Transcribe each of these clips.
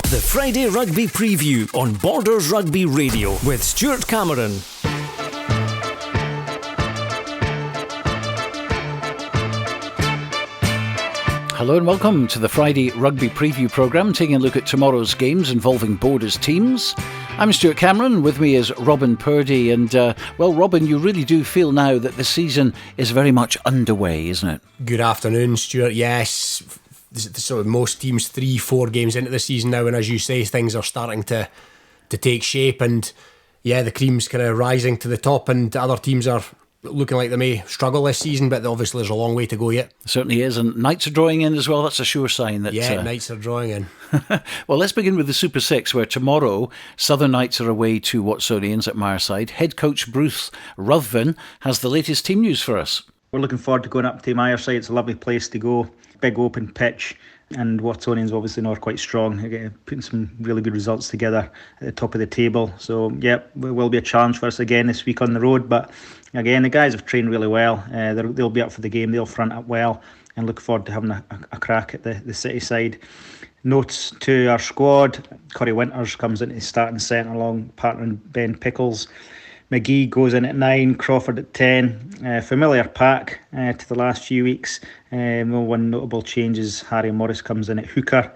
The Friday Rugby Preview on Borders Rugby Radio with Stuart Cameron. Hello and welcome to the Friday Rugby Preview programme, taking a look at tomorrow's games involving Borders teams. I'm Stuart Cameron, with me is Robin Purdie, and well, Robin, you really do feel now that the season is very much underway, isn't it? Good afternoon, Stuart. Yes, sort of most teams 3-4 games into the season now, and as you say, things are starting to take shape, and yeah, the cream's kind of rising to the top, and other teams are looking like they may struggle this season, but obviously there's a long way to go yet. It certainly is, and Knights are drawing in as well. That's a sure sign that Knights are drawing in. Well, let's begin with the Super 6, where tomorrow Southern Knights are away to Watsonians at Mireside. Head coach Bruce Ruthven has the latest team news for us. We're looking forward to going up to Mireside. It's a lovely place to go. Big open pitch, and Watsonians obviously are quite strong, putting some really good results together at the top of the table. So yeah, it will be a challenge for us again this week on the road, but again, the guys have trained really well. They'll be up for the game. They'll front up well, and look forward to having a crack at the city side. Notes to our squad: Corey Winters comes into the starting centre along partnering Ben Pickles. McGee goes in at 9, Crawford at 10. Familiar pack to the last few weeks. One notable change is Harry Morris comes in at hooker.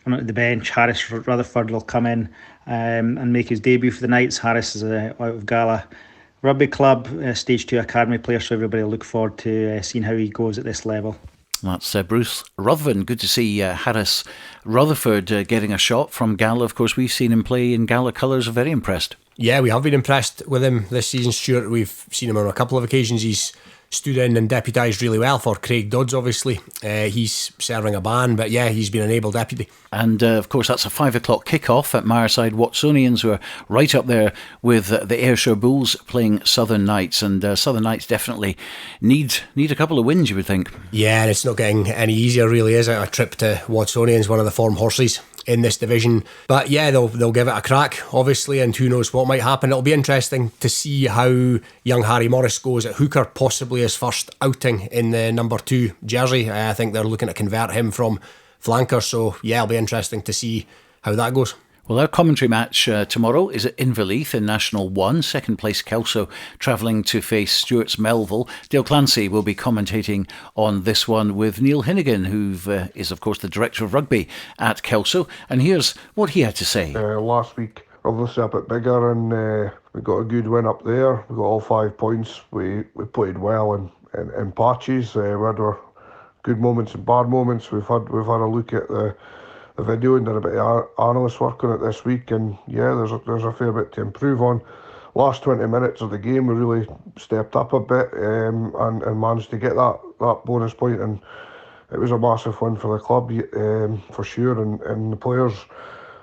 And at the bench, Harris Rutherford will come in and make his debut for the Knights. Harris is out of Gala Rugby Club, Stage 2 Academy player, so everybody will look forward to seeing how he goes at this level. That's Bruce Ruthven. Good to see Harris Rutherford getting a shot from Gala. Of course, we've seen him play in Gala colours. Very impressed. Yeah, we have been impressed with him this season, Stuart. We've seen him on a couple of occasions. He's stood in and deputised really well for Craig Dodds, obviously. He's serving a ban, but yeah, he's been an able deputy. And of course, that's a 5 o'clock kick-off at Mireside. Watsonians, who are right up there with the Ayrshire Bulls playing Southern Knights. And Southern Knights definitely need a couple of wins, you would think. Yeah, and it's not getting any easier, really, is it? A trip to Watsonians, one of the form horses in this division. But yeah, they'll give it a crack, obviously, and who knows what might happen. It'll be interesting to see how young Harry Morris goes at hooker, possibly his first outing in the number 2 jersey. I think they're looking to convert him from flanker, so yeah, it'll be interesting to see how that goes. Well, our commentary match tomorrow is at Inverleith in National 1. Second place Kelso travelling to face Stuart's Melville. Dale Clancy will be commentating on this one with Neil Hinnigan, who is, of course, the Director of Rugby at Kelso. And here's what he had to say. Last week, obviously a bit bigger, and we got a good win up there. We got all 5 points. We played well in patches. We had our good moments and bad moments. We've had a look at the video and done a bit of analyst work on it this week, and yeah, there's a fair bit to improve on. Last 20 minutes of the game we really stepped up a bit and managed to get that bonus point, and it was a massive win for the club for sure, and the players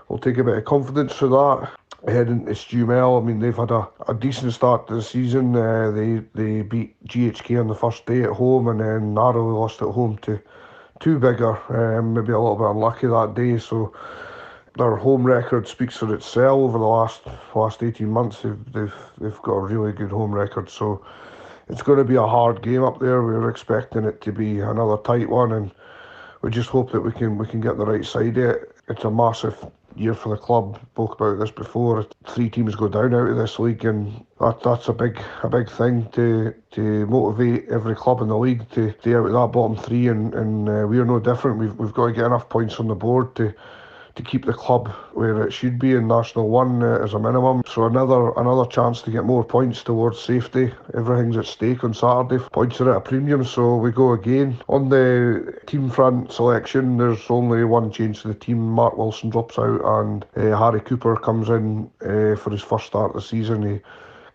will take a bit of confidence for that. Heading to Stumel, I mean, they've had a decent start to the season. They beat GHK on the first day at home, and then narrowly lost at home to Too Bigger, maybe a little bit unlucky that day. So their home record speaks for itself. Over the last 18 months, they've got a really good home record. So it's going to be a hard game up there. We're expecting it to be another tight one, and we just hope that we can get the right side of it. It's a massive year for the club. Spoke about this before. 3 teams go down out of this league, and that's a big thing to motivate every club in the league to stay out of that bottom 3, and we're no different. We've got to get enough points on the board to keep the club where it should be in National 1 as a minimum. So another chance to get more points towards safety. Everything's at stake on Saturday. Points are at a premium, so we go again. On the team front selection, there's only one change to the team. Mark Wilson drops out, and Harry Cooper comes in for his first start of the season. He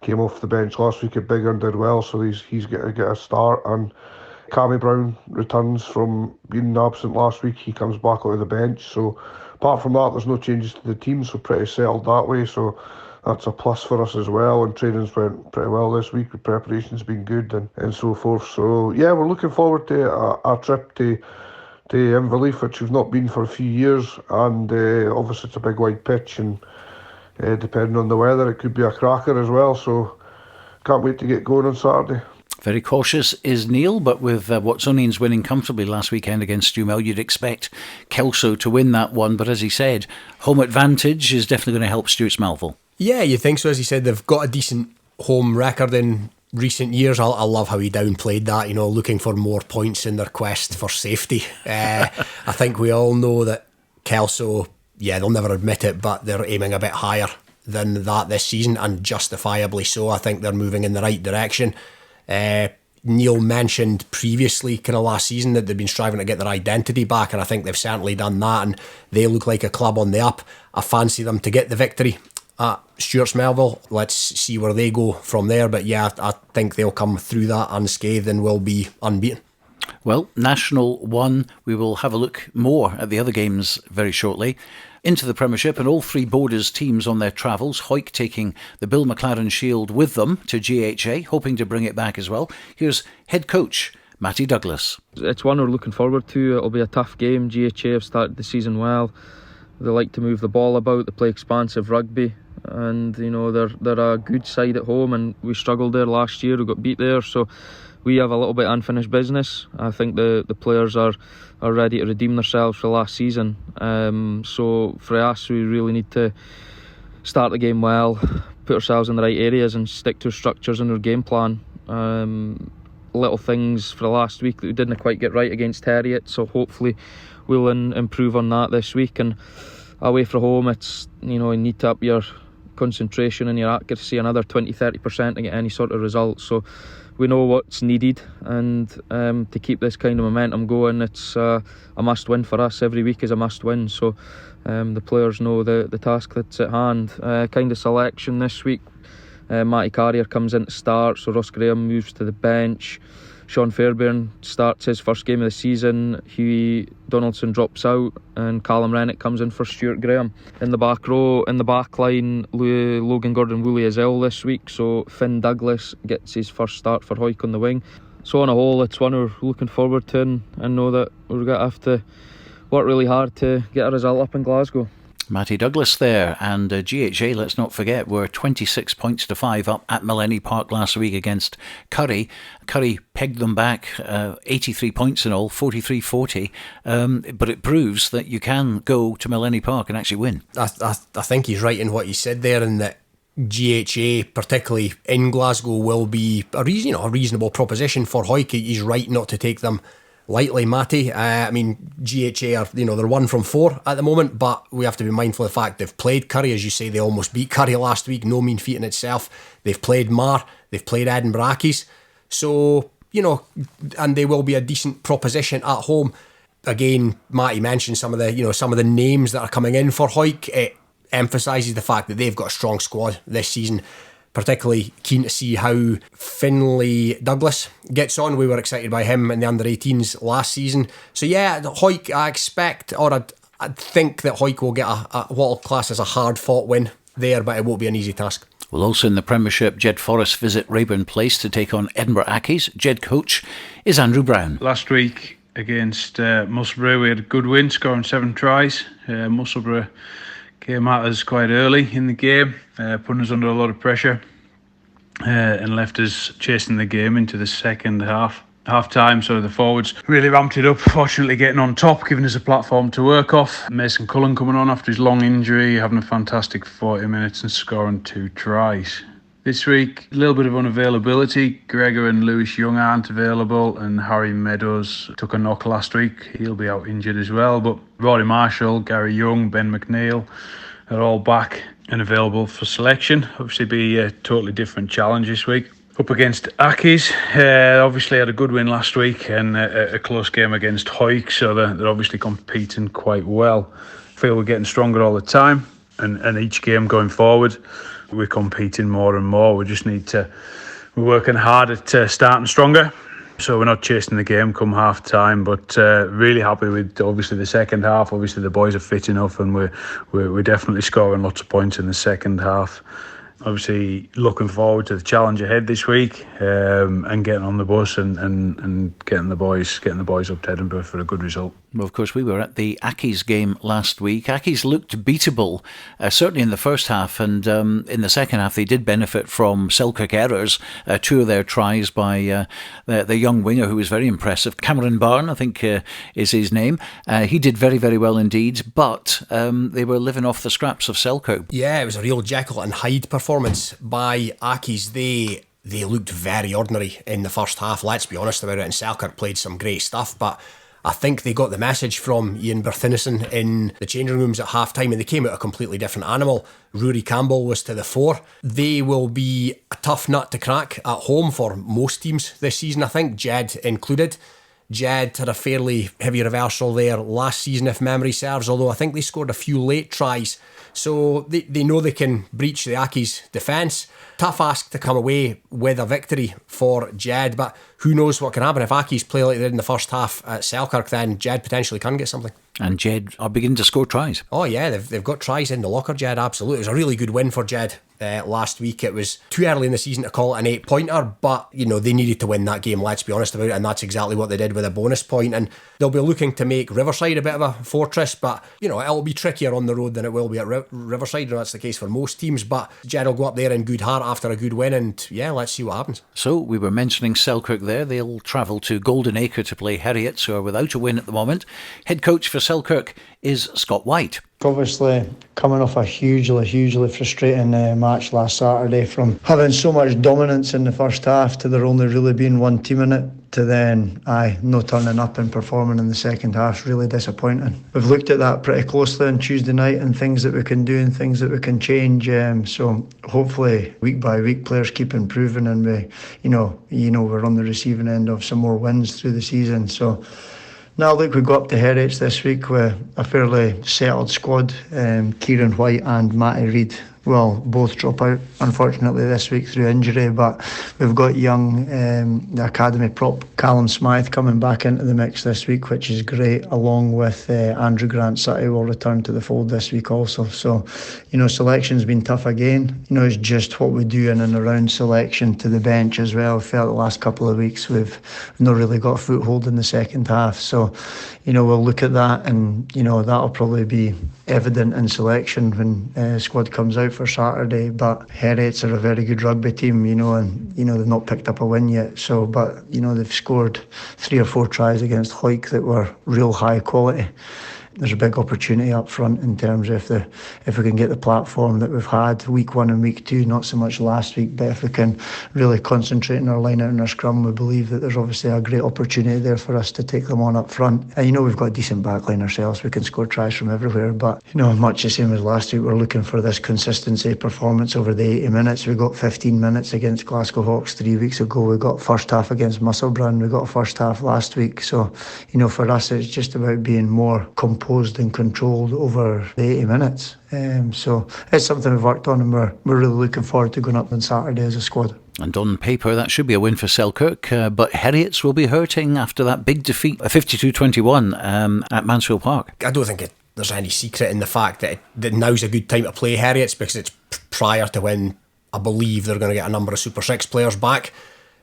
came off the bench last week at Bigger and did well, so he's going to get a start. And Cammy Brown returns from being absent last week. He comes back out of the bench. So apart from that, there's no changes to the team, so pretty settled that way. So that's a plus for us as well. And training's went pretty well this week. The preparation's been good and so forth. So yeah, we're looking forward to a trip to Inverleith, which we've not been for a few years. And obviously it's a big wide pitch, and depending on the weather, it could be a cracker as well. So can't wait to get going on Saturday. Very cautious is Neil, but with Watsonians winning comfortably last weekend against Stumel, you'd expect Kelso to win that one. But as he said, home advantage is definitely going to help Stuart's Melville. Yeah, you think so. As he said, they've got a decent home record in recent years. I love how he downplayed that, looking for more points in their quest for safety. I think we all know that Kelso, they'll never admit it, but they're aiming a bit higher than that this season, and justifiably so. I think they're moving in the right direction. Neil mentioned previously, kind of last season, that they've been striving to get their identity back, and I think they've certainly done that, and they look like a club on the up. I fancy them to get the victory at Stuart's Melville. Let's see where they go from there, but I think they'll come through that unscathed and will be unbeaten. Well, National 1, we will have a look more at the other games very shortly. Into the Premiership, and all three Borders teams on their travels. Hawick taking the Bill McLaren Shield with them to GHA, hoping to bring it back as well. Here's head coach Matty Douglas. It's one we're looking forward to. It'll be a tough game. GHA have started the season well. They like to move the ball about. They play expansive rugby, and they're a good side at home, and we struggled there last year. We got beat there, so we have a little bit of unfinished business. I think the players are ready to redeem themselves for last season. So for us, we really need to start the game well, put ourselves in the right areas and stick to structures in our game plan. Little things for the last week that we didn't quite get right against Harriet, so hopefully we'll improve on that this week. And away from home, it's you need to up your concentration and your accuracy another 20-30% to get any sort of result. So we know what's needed, and to keep this kind of momentum going, it's a must win for us. Every week is a must win, so the players know the task that's at hand. Kind of selection this week, Matty Carrier comes in to start, so Ross Graham moves to the bench. Sean Fairbairn starts his first game of the season. Hughie Donaldson drops out, and Callum Rennick comes in for Stuart Graham. In the back row, in the back line, Logan Gordon-Woolley is ill this week, so Finn Douglas gets his first start for Hawick on the wing. So on a whole, it's one we're looking forward to, and know that we're going to have to work really hard to get a result up in Glasgow. Matty Douglas there, and GHA, let's not forget, were 26 points to 5 up at Millennium Park last week against Currie. Currie pegged them back 83 points in all, 43-40, but it proves that you can go to Millennium Park and actually win. I think he's right in what he said there, in that GHA, particularly in Glasgow, will be a reasonable proposition for Hawick. He's right not to take them lightly, Matty. GHA are, they're 1 from 4 at the moment, but we have to be mindful of the fact they've played Currie. As you say, they almost beat Currie last week, no mean feat in itself. They've played Mar, they've played Edinburgh Accies, so and they will be a decent proposition at home. Again, Matty mentioned some of the names that are coming in for Hawick. It emphasises the fact that they've got a strong squad this season. Particularly keen to see how Finlay Douglas gets on. We were excited by him in the under-18s last season. So Hawick, I expect, or I think that Hawick will get what I'll class as a hard-fought win there, but it won't be an easy task. Well, also in the Premiership, Jed Forrest visit Rayburn Place to take on Edinburgh Accies. Jed coach is Andrew Brown. Last week against Musselburgh, we had a good win, scoring 7 tries. Musselburgh came at us quite early in the game, putting us under a lot of pressure, and left us chasing the game into the second half-time. So the forwards really ramped it up, fortunately getting on top, giving us a platform to work off. Mason Cullen coming on after his long injury, having a fantastic 40 minutes and scoring 2 tries. This week, a little bit of unavailability. Gregor and Lewis Young aren't available, and Harry Meadows took a knock last week. He'll be out injured as well. But Rory Marshall, Gary Young, Ben McNeil are all back and available for selection. Obviously be a totally different challenge this week. Up against Accies, obviously had a good win last week and a close game against Hawick, so they're obviously competing quite well. I feel we're getting stronger all the time, and each game going forward, we're competing more and more. We're working hard at starting stronger, so we're not chasing the game come half time, but really happy with obviously the second half. Obviously the boys are fit enough, and we're definitely scoring lots of points in the second half. obviously looking forward to the challenge ahead this week, and getting on the bus and getting the boys up to Edinburgh for a good result. Well, of course, we were at the Accies game last week. Accies looked beatable, certainly in the first half, and in the second half they did benefit from Selkirk errors. 2 of their tries by the young winger who was very impressive. Cameron Byrne, I think is his name. He did very, very well indeed, but they were living off the scraps of Selkirk. Yeah, it was a real Jekyll and Hyde performance by Accies. They looked very ordinary in the first half, let's be honest about it, and Selkirk played some great stuff, but I think they got the message from Ian Berthinison in the changing rooms at half-time, and they came out a completely different animal. Rory Campbell was to the fore. They will be a tough nut to crack at home for most teams this season, I think, Jed included. Jed had a fairly heavy reversal there last season, if memory serves, although I think they scored a few late tries. So they know they can breach the Accies defence. Tough ask to come away with a victory for Jed, but who knows what can happen. If Accies play like they did in the first half at Selkirk, then Jed potentially can get something. And Jed are beginning to score tries. Oh yeah, they've got tries in the locker, Jed, absolutely. It was a really good win for Jed last week. It was too early in the season to call it an 8-pointer, but they needed to win that game, let's be honest about it, and that's exactly what they did with a bonus point. And they'll be looking to make Riverside a bit of a fortress, but it'll be trickier on the road than it will be at Riverside, and that's the case for most teams. But Jed will go up there in good heart after a good win, and yeah, let's see what happens. So we were mentioning Selkirk there. They'll travel to Golden Acre to play Heriots, who are without a win at the moment. Head coach for Selkirk is Scott White. Obviously, coming off a hugely frustrating match last Saturday, from having so much dominance in the first half to there only really being one team in it, to then no turning up and performing in the second half. Really disappointing. We've looked at that pretty closely on Tuesday night and things that we can do and things that we can change. So hopefully week by week players keep improving, and we're on the receiving end of some more wins through the season. So now look, we go up to Heriots this week with a fairly settled squad. Kieran White and Matty Reid will both drop out, unfortunately, this week through injury, but we've got young the academy prop Callum Smythe coming back into the mix this week, which is great, along with Andrew Grant Sutty will return to the fold this week also. So selection's been tough again. It's just what we do in and around selection to the bench as well. I felt the last couple of weeks we've not really got a foothold in the second half, so we'll look at that, and that'll probably be evident in selection when squad comes out for Saturday. But Heriots are a very good rugby team, and they've not picked up a win yet. So, but they've scored 3 or 4 tries against Hawick that were real high quality. There's a big opportunity up front in terms of if we can get the platform that we've had week 1 and week 2, not so much last week, but if we can really concentrate on our line out and our scrum, we believe that there's obviously a great opportunity there for us to take them on up front. And we've got a decent backline ourselves, we can score tries from everywhere, but much the same as last week, we're looking for this consistency performance over the 80 minutes. We got 15 minutes against Glasgow Hawks 3 weeks ago, we got first half against Musselburgh, we got a first half last week. So for us it's just about being more composed and controlled over the 80 minutes. So it's something we've worked on, and we're really looking forward to going up on Saturday as a squad. And on paper, that should be a win for Selkirk, but Heriots will be hurting after that big defeat, 52-21 at Mansfield Park. I don't think there's any secret in the fact that now's a good time to play Heriots, because it's prior to when I believe they're going to get a number of Super 6 players back.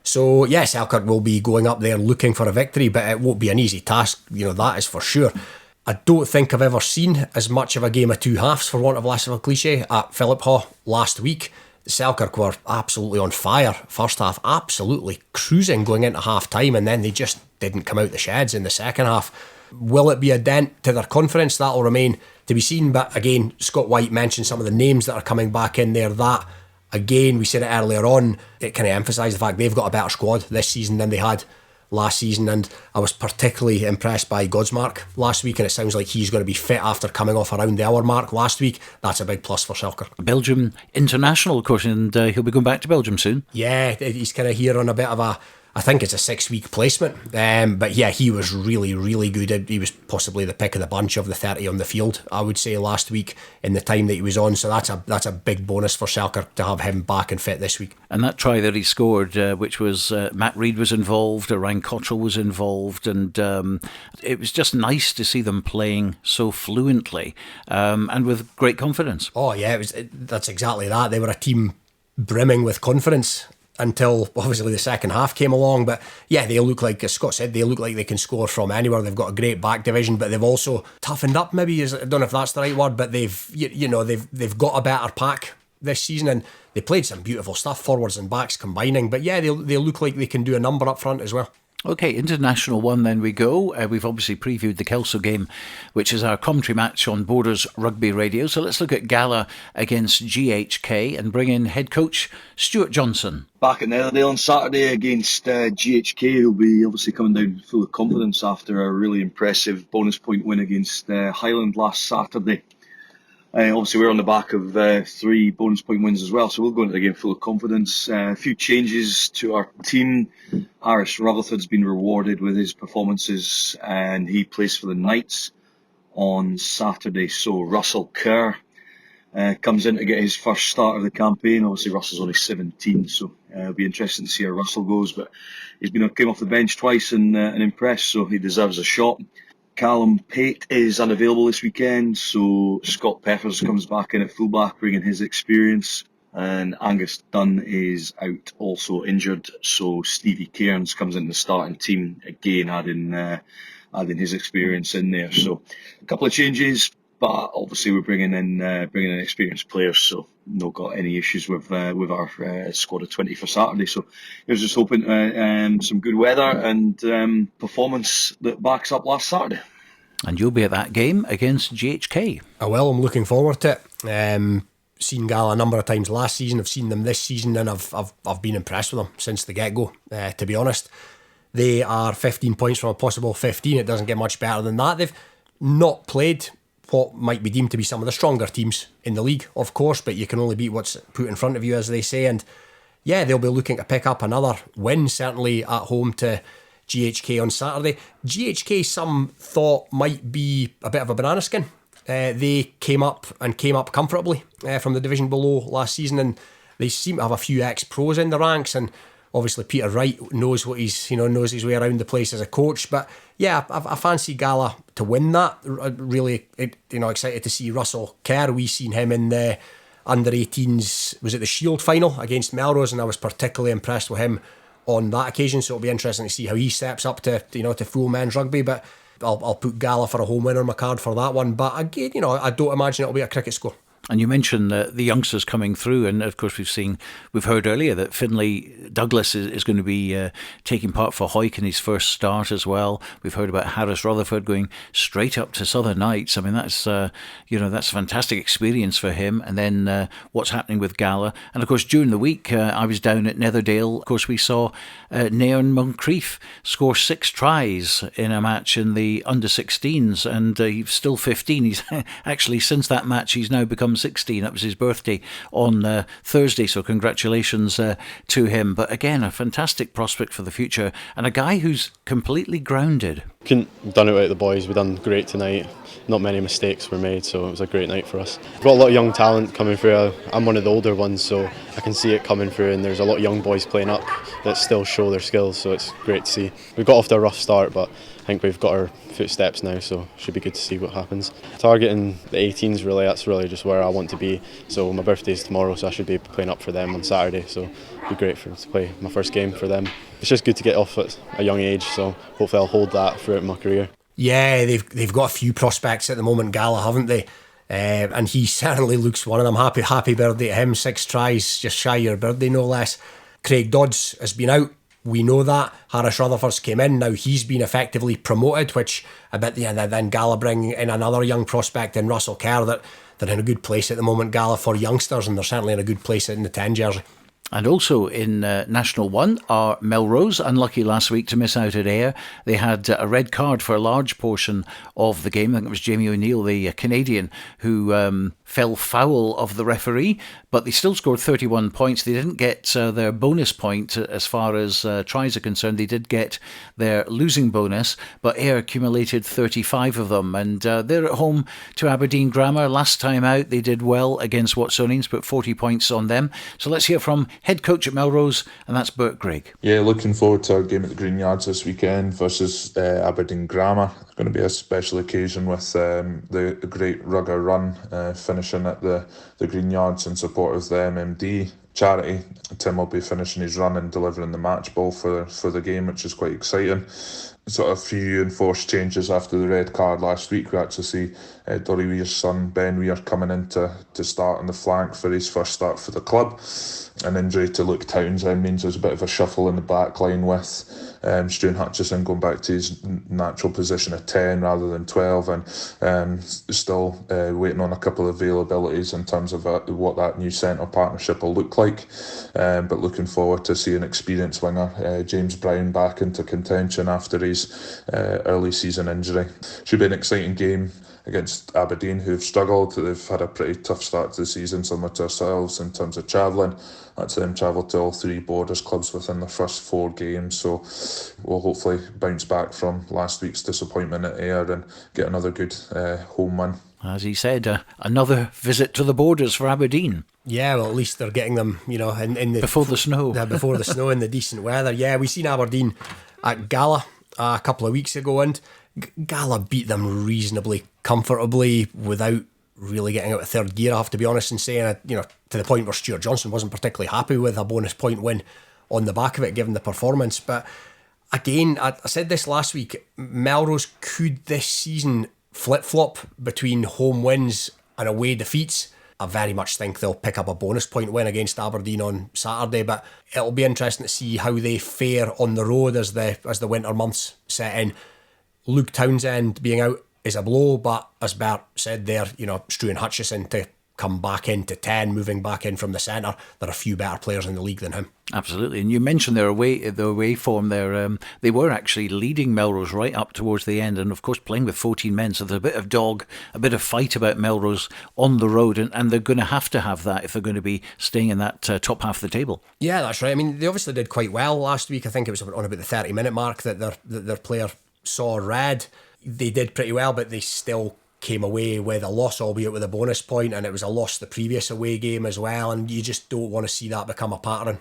So yes, Selkirk will be going up there looking for a victory, but it won't be an easy task, that is for sure. I don't think I've ever seen as much of a game of two halves, for want of less of a cliche, at Philiphaugh last week. Selkirk were absolutely on fire. First half, absolutely cruising going into half time, and then they just didn't come out the sheds in the second half. Will it be a dent to their confidence? That'll remain to be seen. But again, Scott White mentioned some of the names that are coming back in there. That, again, we said it earlier on, it kind of emphasised the fact they've got a better squad this season than they had last season, and I was particularly impressed by Godsmark last week, and it sounds like he's going to be fit after coming off around the hour mark last week. That's a big plus for Selkirk. Belgium international, of course, and he'll be going back to Belgium soon. Yeah, he's kind of here on a bit of I think it's a 6-week placement, but yeah, he was really good. He was possibly the pick of the bunch of the 30 on the field, I would say, last week in the time that he was on. So that's a big bonus for Selkirk to have him back and fit this week. And that try that he scored, which was Matt Reid was involved, Ryan Cottrell was involved, and it was just nice to see them playing so fluently and with great confidence. Oh yeah, that's exactly that. They were a team brimming with confidence until obviously the second half came along. But yeah, they look like, as Scott said, they look like they can score from anywhere. They've got a great back division, but they've also toughened up, maybe, I don't know if that's the right word, but they've got a better pack this season, and they played some beautiful stuff, forwards and backs combining. But yeah, they look like they can do a number up front as well. OK, International 1 then we go. We've obviously previewed the Kelso game, which is our commentary match on Borders Rugby Radio. So let's look at Gala against GHK and bring in head coach Stuart Johnson. Back at Netherday on Saturday against GHK, who'll be obviously coming down full of confidence after a really impressive bonus point win against Highland last Saturday. Obviously, we're on the back of 3 bonus point wins as well, so we'll go into the game full of confidence. A few changes to our team. Harris Rutherford's been rewarded with his performances, and he plays for the Knights on Saturday. So Russell Kerr comes in to get his first start of the campaign. Obviously, Russell's only 17, so it'll be interesting to see how Russell goes. But he's came off the bench twice and impressed, so he deserves a shot. Callum Pate is unavailable this weekend, so Scott Peppers comes back in at fullback, bringing his experience. And Angus Dunn is out, also injured, so Stevie Cairns comes in the starting team again, adding his experience in there. So a couple of changes, but obviously we're bringing in experienced players, so not got any issues with our squad of 20 for Saturday. So I was just hoping some good weather and performance that backs up last Saturday. And you'll be at that game against GHK. Oh well, I'm looking forward to it. Seen Gala a number of times last season. I've seen them this season, and I've been impressed with them since the get-go. To be honest, they are 15 points from a possible 15. It doesn't get much better than that. They've not played what might be deemed to be some of the stronger teams in the league, of course, but you can only beat what's put in front of you, as they say. And yeah, they'll be looking to pick up another win, certainly at home to GHK on Saturday. GHK, some thought, might be a bit of a banana skin. They came up comfortably from the division below last season, and they seem to have a few ex-pros in the ranks. And obviously Peter Wright knows knows his way around the place as a coach. But yeah, I fancy Gala to win that. Really, excited to see Russell Kerr. We seen him in the under-18s. Was it the Shield final against Melrose? And I was particularly impressed with him on that occasion. So it'll be interesting to see how he steps up to full men's rugby. But I'll put Gala for a home winner on my card for that one. But again, I don't imagine it'll be a cricket score. And you mentioned the youngsters coming through, and of course we've heard earlier that Finlay Douglas is going to be taking part for Hoyk in his first start as well. We've heard about Harris Rutherford going straight up to Southern Knights. I mean, that's a fantastic experience for him. And then what's happening with Gala, and of course during the week I was down at Netherdale. Of course, we saw Nairn Moncrief score 6 tries in a match in the under-16s, and he's still 15. He's actually, since that match, he's now become 16. That was his birthday on Thursday, so congratulations to him. But again, a fantastic prospect for the future, and a guy who's completely grounded. Couldn't have done it without the boys. We've done great tonight. Not many mistakes were made, so it was a great night for us. We've got a lot of young talent coming through. I'm one of the older ones, so I can see it coming through, and there's a lot of young boys playing up that still show their skills, so it's great to see. We got off to a rough start, but I think we've got our footsteps now, so it should be good to see what happens. Targeting the 18s, really, that's really just where I want to be. So my birthday's tomorrow, so I should be playing up for them on Saturday, so it'd be great to play my first game for them. It's just good to get off at a young age, so hopefully I'll hold that throughout my career. Yeah, they've got a few prospects at the moment, Gala, haven't they? And he certainly looks one of them. Happy birthday to him. 6 tries, just shy of your birthday, no less. Craig Dodds has been out. We know that. Harris Rutherford's came in. Now he's been effectively promoted, which a bit, then Gala bring in another young prospect in Russell Kerr. That they're in a good place at the moment, Gala, for youngsters, and they're certainly in a good place in the 10 jersey. And also in National 1 are Melrose, unlucky last week to miss out at Ayr. They had a red card for a large portion of the game. I think it was Jamie O'Neill, the Canadian, who fell foul of the referee, but they still scored 31 points. They didn't get their bonus point as far as tries are concerned. They did get their losing bonus, but Ayr accumulated 35 of them. And they're at home to Aberdeen Grammar. Last time out, they did well against Watsonians, put 40 points on them. So let's hear from head coach at Melrose, and that's Bert Greig. Yeah, looking forward to our game at the Green Yards this weekend versus Aberdeen Grammar. It's going to be a special occasion with the great Rugger run finishing at the Green Yards in support of the MMD charity. Tim will be finishing his run and delivering the match ball for the game, which is quite exciting. Sort of a few enforced changes after the red card last week. We actually see Dorry Weir's son Ben Weir coming in to start on the flank for his first start for the club. An injury to Luke Townsend means there's a bit of a shuffle in the back line with Stuart Hutchison going back to his natural position of 10 rather than 12, and still waiting on a couple of availabilities in terms of what that new centre partnership will look like, but looking forward to seeing experienced winger James Brown back into contention after his early season injury. Should be an exciting game against Aberdeen, who've struggled. They've had a pretty tough start to the season, similar to ourselves in terms of travelling. That's them travelled to all 3 Borders clubs within the first 4 games, so we'll hopefully bounce back from last week's disappointment at Ayr and get another good home win. As he said, another visit to the Borders for Aberdeen. Yeah, well, at least they're getting them, in the before the snow. Before the snow and the decent weather. Yeah, we seen Aberdeen at Gala a couple of weeks ago, and Gala beat them reasonably comfortably without really getting out of third gear, I have to be honest in saying, to the point where Stuart Johnson wasn't particularly happy with a bonus point win on the back of it, given the performance. But again, I said this last week, Melrose could this season flip-flop between home wins and away defeats. I very much think they'll pick up a bonus point win against Aberdeen on Saturday, but it'll be interesting to see how they fare on the road as the winter months set in. Luke Townsend being out is a blow, but as Bert said there, Stuart Hutchison to come back into 10, moving back in from the centre. There are a few better players in the league than him. Absolutely, and you mentioned their away form there. They were actually leading Melrose right up towards the end, and of course playing with 14 men, so there's a bit of dog, a bit of fight about Melrose on the road, and they're going to have that if they're going to be staying in that top half of the table. Yeah, that's right. I mean, they obviously did quite well last week. I think it was on about the 30-minute mark that their player saw red. They did pretty well, but they still came away with a loss, albeit with a bonus point, and it was a loss the previous away game as well, and you just don't want to see that become a pattern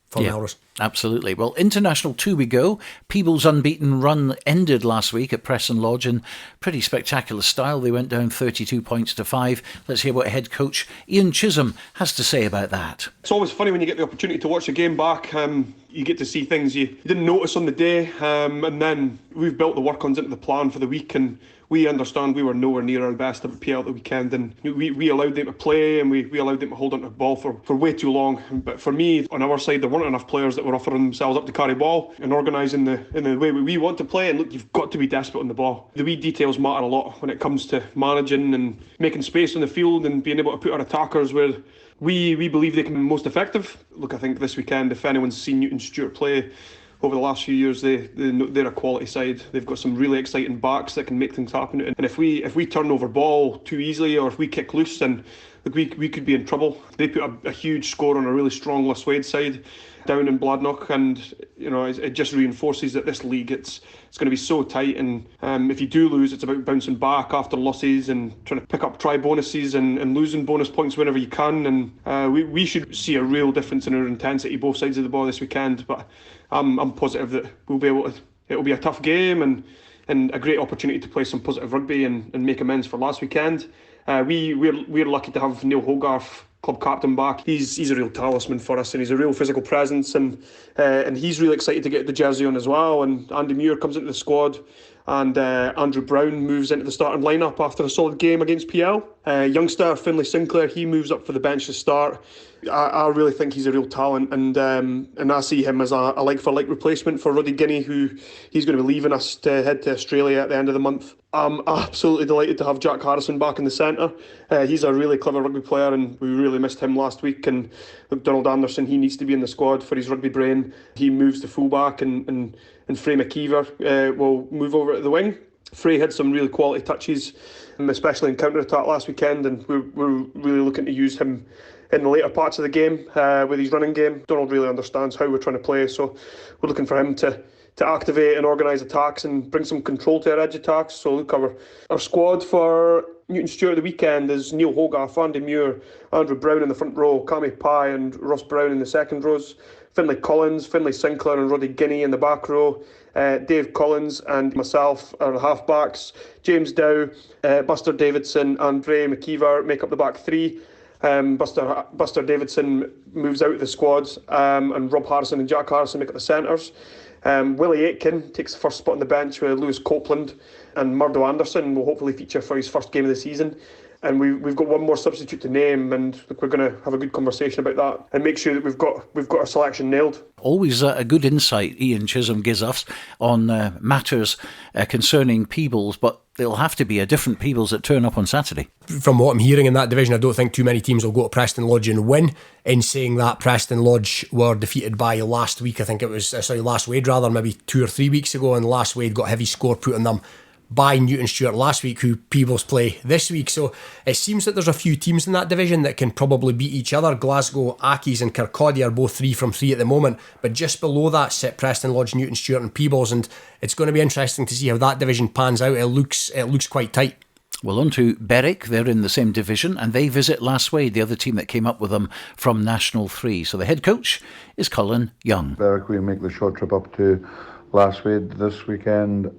for Melrose. Absolutely. Well, International 2 we go. Peebles' unbeaten run ended last week at Preston Lodge in pretty spectacular style. They went down 32 points to 5. Let's hear what head coach Ian Chisholm has to say about that. It's always funny when you get the opportunity to watch a game back. You get to see things you didn't notice on the day, and then we've built the work-ons into the plan for the week, and we understand we were nowhere near our best at PL at the weekend, and we allowed them to play, and we allowed them to hold onto the ball for way too long. But for me, on our side, there weren't enough players that were offering themselves up to carry ball and organising in the way we want to play. And look, you've got to be desperate on the ball. The wee details matter a lot when it comes to managing and making space on the field and being able to put our attackers where we believe they can be most effective. Look, I think this weekend, if anyone's seen Newton Stuart play over the last few years, they're a quality side. They've got some really exciting backs that can make things happen. And if we turn over ball too easily, or if we kick loose, then we could be in trouble. They put a huge score on a really strong Laswade side down in Bladnoch, and it just reinforces that this league it's going to be so tight, and if you do lose, it's about bouncing back after losses and trying to pick up try bonuses and losing bonus points whenever you can. And we should see a real difference in our intensity both sides of the ball this weekend, but I'm positive that we'll be able to. It'll be a tough game and a great opportunity to play some positive rugby and make amends for last weekend. We're lucky to have Neil Hogarth, club captain, back. He's a real talisman for us, and he's a real physical presence, and he's really excited to get the jersey on as well. And Andy Muir comes into the squad, and Andrew Brown moves into the starting lineup after a solid game against PL. Youngster Finlay Sinclair, he moves up for the bench to start. I really think he's a real talent, and I see him as a like-for-like replacement for Roddy Guinea, who he's going to be leaving us to head to Australia at the end of the month. I'm absolutely delighted to have Jack Harrison back in the centre. He's a really clever rugby player, and we really missed him last week. And Donald Anderson, he needs to be in the squad for his rugby brain. He moves to fullback, and Frey McKeever will move over to the wing. Frey had some really quality touches, especially in counter-attack last weekend, and we're really looking to use him in the later parts of the game with his running game. Donald really understands how we're trying to play, so we're looking for him to activate and organise attacks and bring some control to our edge attacks. So look, our squad for Newton Stuart the weekend is Neil Hogarth, Andy Muir, Andrew Brown in the front row, Cammy Pye and Ross Brown in the second rows, Finlay Collins, Finlay Sinclair and Roddy Guinea in the back row, Dave Collins and myself are the half-backs. James Dow, Buster Davidson and Ray McKeever make up the back three. Buster Davidson moves out of the squad, and Rob Harrison and Jack Harrison make up the centres. Willie Aitken takes the first spot on the bench with Lewis Copeland, and Murdo Anderson will hopefully feature for his first game of the season. And we've got one more substitute to name, and we're going to have a good conversation about that and make sure that we've got our selection nailed. Always a good insight Ian Chisholm gives us on matters concerning Peebles, but there'll have to be a different Peebles that turn up on Saturday. From what I'm hearing in that division, I don't think too many teams will go to Preston Lodge and win. In saying that, Preston Lodge were defeated by last week. I think it was, last Wade rather, maybe 2 or 3 weeks ago, and last Wade got a heavy score put on them by Newton Stewart last week, who Peebles play this week. So it seems that there's a few teams in that division that can probably beat each other. Glasgow, Accies and Kirkcaldy are both 3 from 3 at the moment, but just below that sit Preston Lodge, Newton Stewart and Peebles, and it's going to be interesting to see how that division pans out. It looks quite tight. Well, on to Berwick. They're in the same division and they visit Lasswade, the other team that came up with them from National 3. So the head coach is Colin Young. Berwick, we make the short trip up to Lasswade this weekend.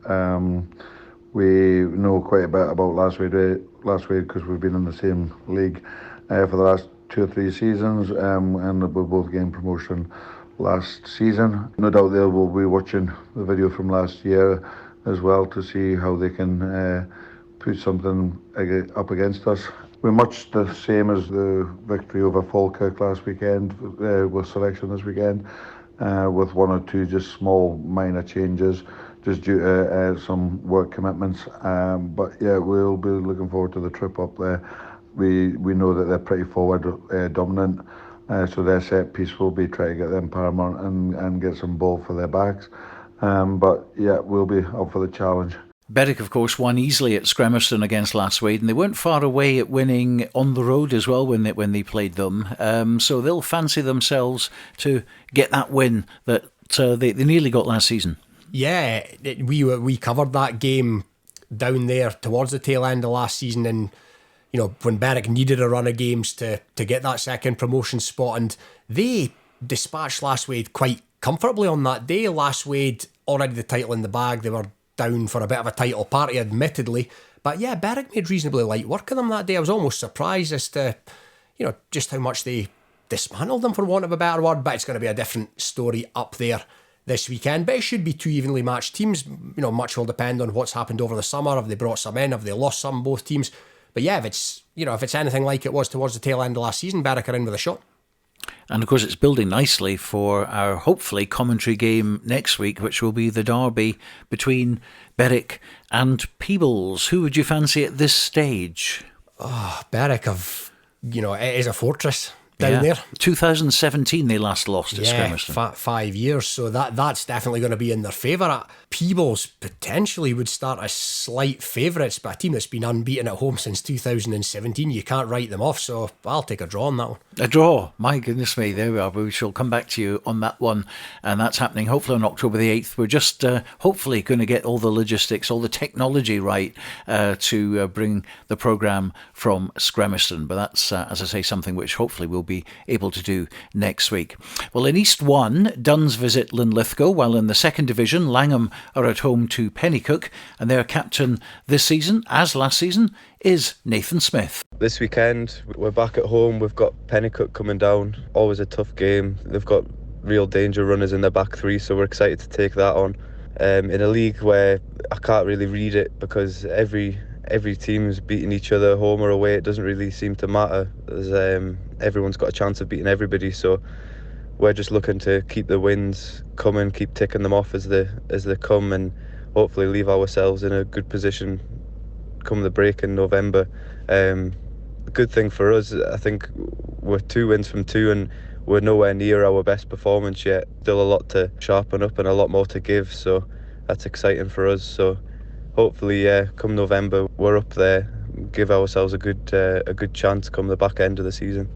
We know quite a bit about Lasswade because we've been in the same league for the last 2 or 3 seasons, and we both gained promotion last season. No doubt they will be watching the video from last year as well to see how they can put something up against us. We're much the same as the victory over Falkirk last weekend with selection this weekend, with 1 or 2 just small minor changes just due to some work commitments. But yeah, we'll be looking forward to the trip up there. We know that they're pretty forward dominant, so their set piece will be trying to get them paramount and get some ball for their backs. But yeah, we'll be up for the challenge. Berwick, of course, won easily at Scremerston against Lasswade, and they weren't far away at winning on the road as well when they played them. So they'll fancy themselves to get that win that they nearly got last season. Yeah, we covered that game down there towards the tail end of last season, and when Berwick needed a run of games to get that second promotion spot, and they dispatched Lasswade quite comfortably on that day. Lasswade already the title in the bag. They were down for a bit of a title party, admittedly, but yeah, Berwick made reasonably light work of them that day. I was almost surprised as to just how much they dismantled them, for want of a better word. But it's going to be a different story up there this weekend. But it should be 2 evenly matched teams. Much will depend on what's happened over the summer. Have they brought some in? Have they lost some, both teams? But yeah, if it's anything like it was towards the tail end of last season, Berwick are in with a shot. And of course it's building nicely for our hopefully commentary game next week, which will be the derby between Berwick and Peebles. Who would you fancy at this stage? Berwick it is a fortress down there. 2017 they last lost at Scremerston. 5 years, so that's definitely going to be in their favour. Peebles potentially would start as slight favourites, but a team that's been unbeaten at home since 2017, you can't write them off, so I'll take a draw on that one. A draw, my goodness me, there we are. We shall come back to you on that one, and that's happening hopefully on October the 8th. We're just hopefully going to get all the logistics, all the technology right to bring the programme from Scremerston, but that's, as I say, something which hopefully we'll be able to do next week. Well, in East 1, Duns visit Linlithgow, while in the second division, Langham are at home to Pennycook, and their captain this season, as last season, is Nathan Smith. This weekend, we're back at home. We've got Pennycook coming down. Always a tough game. They've got real danger runners in their back three, so we're excited to take that on. In a league where I can't really read it because every team's beating each other home or away. It doesn't really seem to matter. Everyone's got a chance of beating everybody, so we're just looking to keep the wins coming, keep ticking them off as they come, and hopefully leave ourselves in a good position come the break in November. The good thing for us, I think we're 2 wins from 2 and we're nowhere near our best performance yet. Still a lot to sharpen up and a lot more to give, so that's exciting for us. So hopefully come November we're up there, give ourselves a good chance come the back end of the season.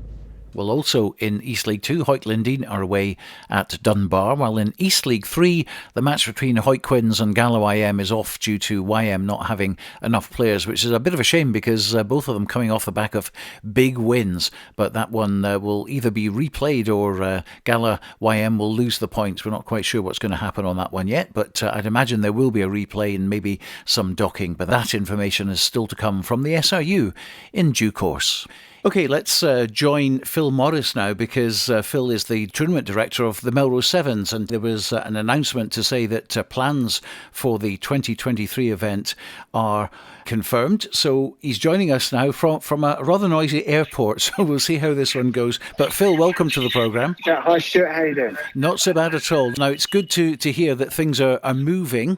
Well, also in East League 2, Hoyt Lindeen are away at Dunbar, while in East League 3, the match between Hoyt Quins and Gallo IM is off due to YM not having enough players, which is a bit of a shame because both of them coming off the back of big wins. But that one will either be replayed or Gallo YM will lose the points. We're not quite sure what's going to happen on that one yet, but I'd imagine there will be a replay and maybe some docking. But that information is still to come from the SRU in due course. OK, let's join Phil Morris now, because Phil is the tournament director of the Melrose Sevens, and there was an announcement to say that plans for the 2023 event are confirmed. So he's joining us now from a rather noisy airport, so we'll see how this one goes. But Phil, welcome to the programme. Yeah, hi Stuart, how are you doing? Not so bad at all. Now, it's good to hear that things are moving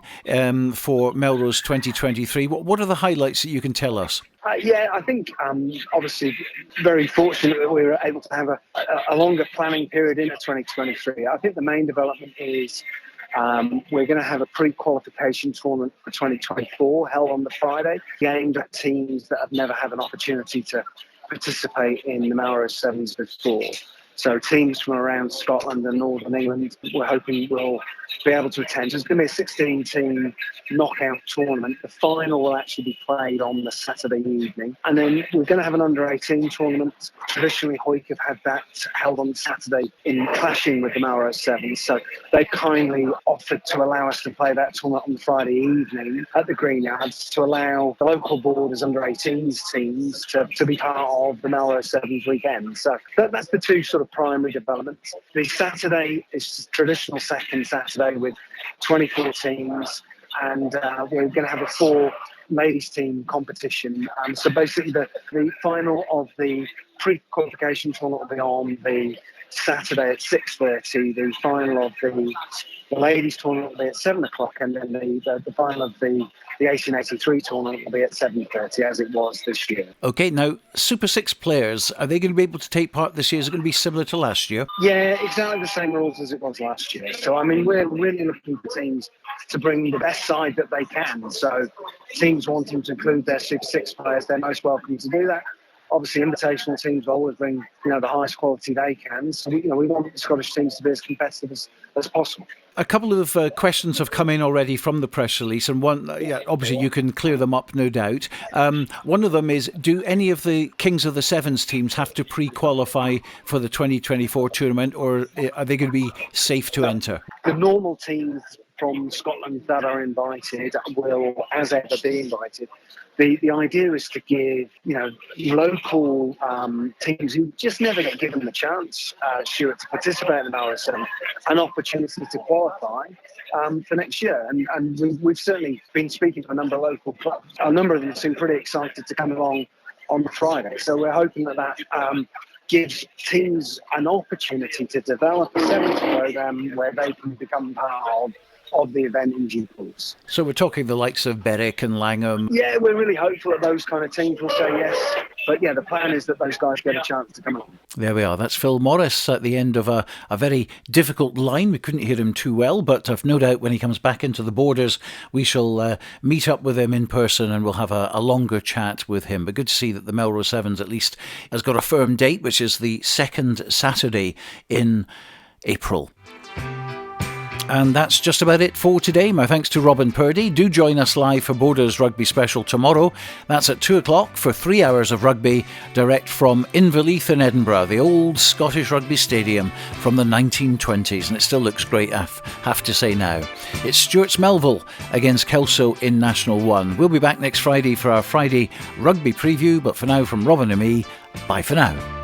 for Melrose 2023. What are the highlights that you can tell us? Yeah, I think obviously very fortunate that we were able to have a longer planning period into 2023. I think the main development is we're going to have a pre-qualification tournament for 2024 held on the Friday, aimed at teams that have never had an opportunity to participate in the Melrose Sevens before. So teams from around Scotland and Northern England, we're hoping will be able to attend. So it's going to be a 16-team knockout tournament. The final will actually be played on the Saturday evening. And then we're going to have an under-18 tournament. Traditionally, Hoyk have had that held on Saturday in clashing with the Melrose Sevens. So they kindly offered to allow us to play that tournament on the Friday evening at the Greenyards to allow the local board as under-18s teams to be part of the Melrose Sevens weekend. So that's the two sort of primary developments. The Saturday is traditional second Saturday with 24 teams, and we're going to have a 4 ladies team competition. So basically the final of the pre-qualification tournament will be on the Saturday at 6:30. The final of the ladies tournament will be at 7 o'clock, and then the final of the 1883 tournament will be at 7:30, as it was this year. OK, now, Super 6 players, are they going to be able to take part this year? Is it going to be similar to last year? Yeah, exactly the same rules as it was last year. So, I mean, we're really looking for teams to bring the best side that they can. So, teams wanting to include their Super 6 players, they're most welcome to do that. Obviously, invitational teams will always bring, the highest quality they can. So, we want the Scottish teams to be as competitive as possible. A couple of questions have come in already from the press release, and one, obviously you can clear them up, no doubt. One of them is, do any of the Kings of the Sevens teams have to pre-qualify for the 2024 tournament, or are they going to be safe to enter? The normal teams from Scotland that are invited will, as ever, be invited. The idea is to give, local teams who just never get given the chance, Stuart, to participate in the Melrose Sevens, an opportunity to qualify for next year. And we've certainly been speaking to a number of local clubs. A number of them seem pretty excited to come along on the Friday. So we're hoping that gives teams an opportunity to develop a sevens program where they can become part of the event in due course. So we're talking the likes of Berwick and Langham. Yeah, we're really hopeful that those kind of teams will say yes. But yeah, the plan is that those guys get a chance to come on. There we are. That's Phil Morris at the end of a very difficult line. We couldn't hear him too well, but I've no doubt when he comes back into the borders, we shall meet up with him in person and we'll have a longer chat with him. But good to see that the Melrose Sevens at least has got a firm date, which is the second Saturday in April. And that's just about it for today. My thanks to Robin Purdie. Do join us live for Borders Rugby Special tomorrow. That's at 2 o'clock for 3 hours of rugby direct from Inverleith in Edinburgh, the old Scottish Rugby Stadium from the 1920s. And it still looks great, I have to say now. It's Stuart's Melville against Kelso in National 1. We'll be back next Friday for our Friday rugby preview. But for now, from Robin and me, bye for now.